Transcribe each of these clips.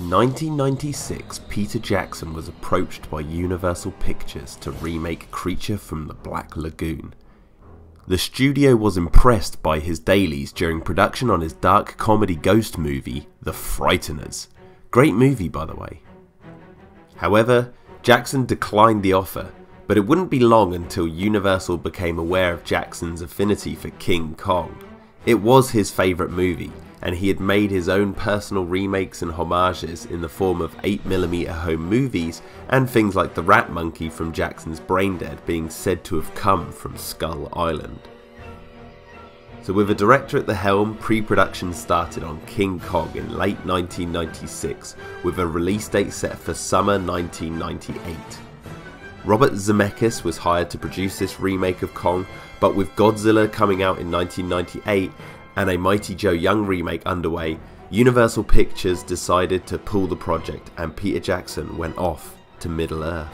In 1996, Peter Jackson was approached by Universal Pictures to remake Creature from the Black Lagoon. The studio was impressed by his dailies during production on his dark comedy ghost movie, The Frighteners. Great movie, by the way. However, Jackson declined the offer, but it wouldn't be long until Universal became aware of Jackson's affinity for King Kong. It was his favourite movie, and he had made his own personal remakes and homages in the form of 8mm home movies and things like the rat monkey from Jackson's Braindead being said to have come from Skull Island. So with a director at the helm, pre-production started on King Kong in late 1996 with a release date set for summer 1998. Robert Zemeckis was hired to produce this remake of Kong, but with Godzilla coming out in 1998 and a Mighty Joe Young remake underway, Universal Pictures decided to pull the project and Peter Jackson went off to Middle-earth.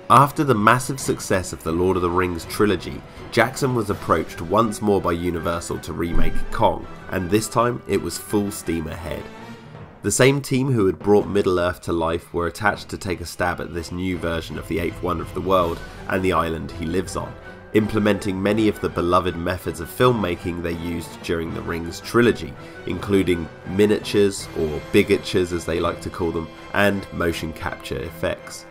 After the massive success of the Lord of the Rings trilogy, Jackson was approached once more by Universal to remake Kong, and this time it was full steam ahead. The same team who had brought Middle-earth to life were attached to take a stab at this new version of the eighth wonder of the world and the island he lives on, implementing many of the beloved methods of filmmaking they used during the Rings trilogy, including miniatures, or bigatures as they like to call them, and motion capture effects.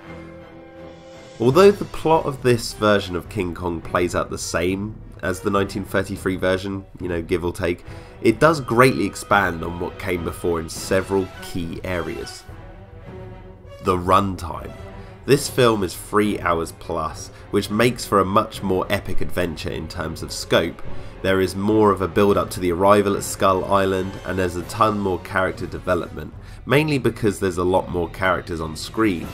Although the plot of this version of King Kong plays out the same as the 1933 version, give or take, it does greatly expand on what came before in several key areas. The runtime. This film is 3 hours plus, which makes for a much more epic adventure in terms of scope. There is more of a build up to the arrival at Skull Island, and there's a ton more character development, mainly because there's a lot more characters on screen.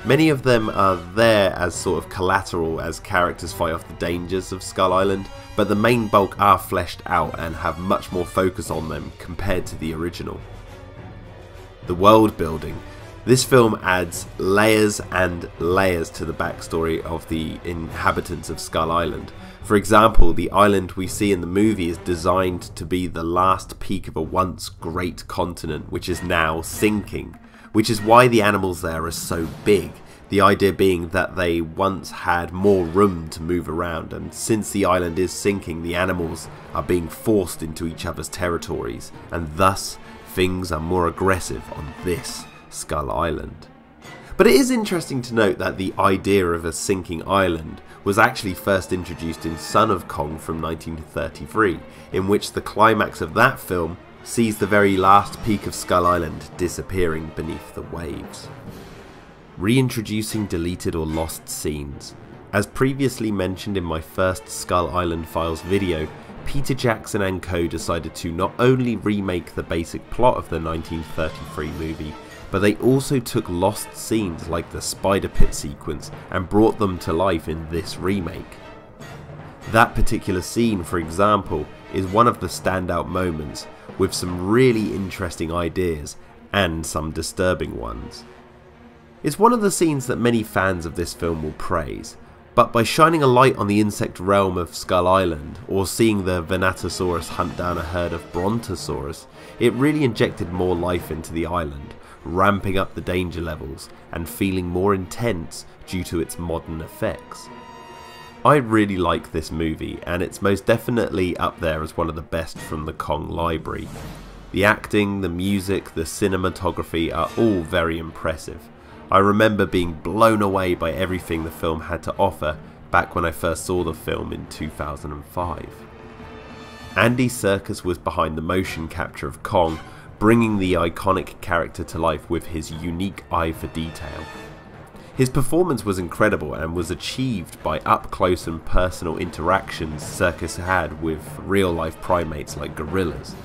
Many of them are there as sort of collateral as characters fight off the dangers of Skull Island, but the main bulk are fleshed out and have much more focus on them compared to the original. The world building. This film adds layers and layers to the backstory of the inhabitants of Skull Island. For example, the island we see in the movie is designed to be the last peak of a once great continent which is now sinking, which is why the animals there are so big. The idea being that they once had more room to move around, and since the island is sinking, the animals are being forced into each other's territories, and thus things are more aggressive on this Skull Island. But it is interesting to note that the idea of a sinking island was actually first introduced in Son of Kong from 1933, in which the climax of that film sees the very last peak of Skull Island disappearing beneath the waves. Reintroducing deleted or lost scenes. As previously mentioned in my first Skull Island Files video, Peter Jackson and co decided to not only remake the basic plot of the 1933 movie, but they also took lost scenes like the spider pit sequence and brought them to life in this remake. That particular scene, for example, is one of the standout moments, with some really interesting ideas and some disturbing ones. It's one of the scenes that many fans of this film will praise, but by shining a light on the insect realm of Skull Island, or seeing the Venatosaurus hunt down a herd of Brontosaurus, it really injected more life into the island, ramping up the danger levels and feeling more intense due to its modern effects. I really like this movie, and it's most definitely up there as one of the best from the Kong library. The acting, the music, the cinematography are all very impressive. I remember being blown away by everything the film had to offer back when I first saw the film in 2005. Andy Serkis was behind the motion capture of Kong, bringing the iconic character to life with his unique eye for detail. His performance was incredible and was achieved by up-close and personal interactions Serkis had with real-life primates like gorillas.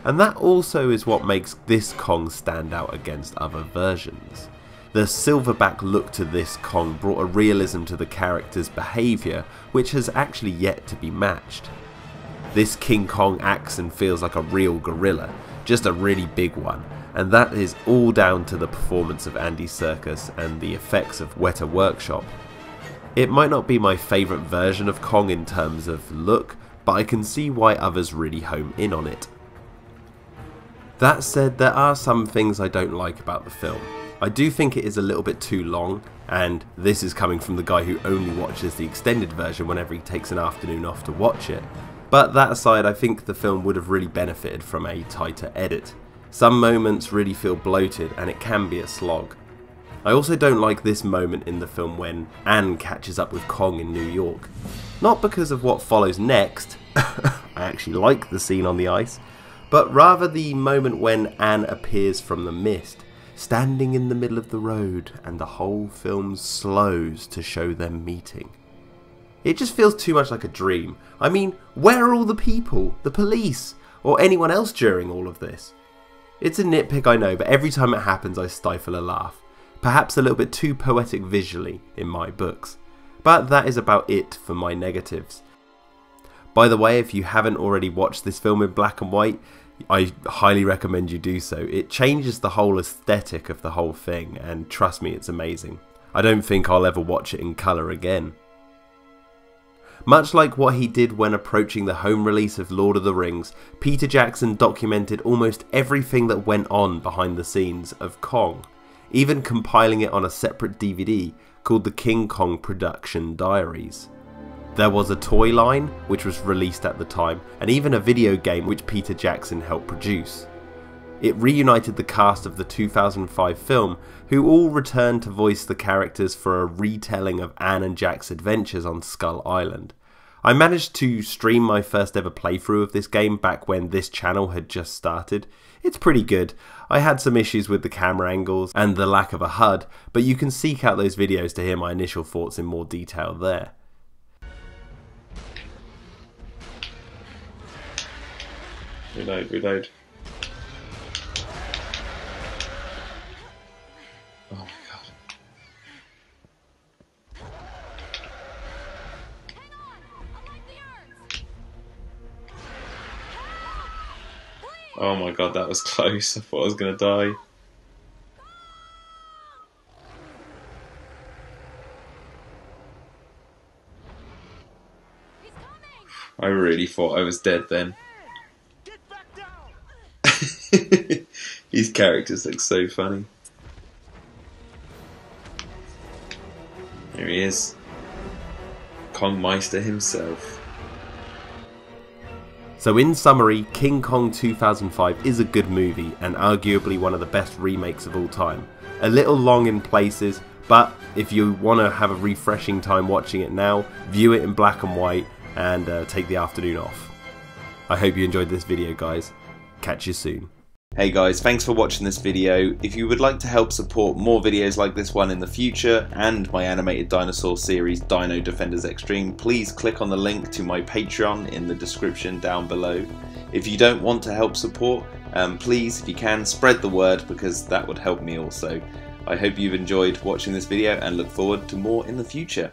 And that also is what makes this Kong stand out against other versions. The silverback look to this Kong brought a realism to the character's behaviour which has actually yet to be matched. This King Kong acts and feels like a real gorilla, just a really big one, and that is all down to the performance of Andy Serkis and the effects of Weta Workshop. It might not be my favourite version of Kong in terms of look, but I can see why others really home in on it. That said, there are some things I don't like about the film. I do think it is a little bit too long, and this is coming from the guy who only watches the extended version whenever he takes an afternoon off to watch it. But that aside, I think the film would have really benefited from a tighter edit. Some moments really feel bloated and it can be a slog. I also don't like this moment in the film when Anne catches up with Kong in New York. Not because of what follows next, I actually like the scene on the ice, but rather the moment when Anne appears from the mist, standing in the middle of the road, and the whole film slows to show them meeting. It just feels too much like a dream. I mean, where are all the people, the police, or anyone else during all of this? It's a nitpick, I know, but every time it happens I stifle a laugh. Perhaps a little bit too poetic visually in my books. But that is about it for my negatives. By the way, if you haven't already watched this film in black and white, I highly recommend you do so. It changes the whole aesthetic of the whole thing, and trust me, it's amazing. I don't think I'll ever watch it in colour again. Much like what he did when approaching the home release of Lord of the Rings, Peter Jackson documented almost everything that went on behind the scenes of Kong, even compiling it on a separate DVD called the King Kong Production Diaries. There was a toy line, which was released at the time, and even a video game which Peter Jackson helped produce. It reunited the cast of the 2005 film, who all returned to voice the characters for a retelling of Anne and Jack's adventures on Skull Island. I managed to stream my first ever playthrough of this game back when this channel had just started. It's pretty good. I had some issues with the camera angles and the lack of a HUD, but you can seek out those videos to hear my initial thoughts in more detail there. Reload. Oh my god. Oh my god, that was close. I thought I was gonna die. I really thought I was dead then. These characters look so funny. Here he is. Kong Meister himself. So in summary, King Kong 2005 is a good movie and arguably one of the best remakes of all time. A little long in places, but if you want to have a refreshing time watching it now, view it in black and white and take the afternoon off. I hope you enjoyed this video, guys. Catch you soon. Hey guys, thanks for watching this video. If you would like to help support more videos like this one in the future and my animated dinosaur series Dino Defenders Extreme, please click on the link to my Patreon in the description down below. If you don't want to help support, please, if you can, spread the word because that would help me also. I hope you've enjoyed watching this video and look forward to more in the future.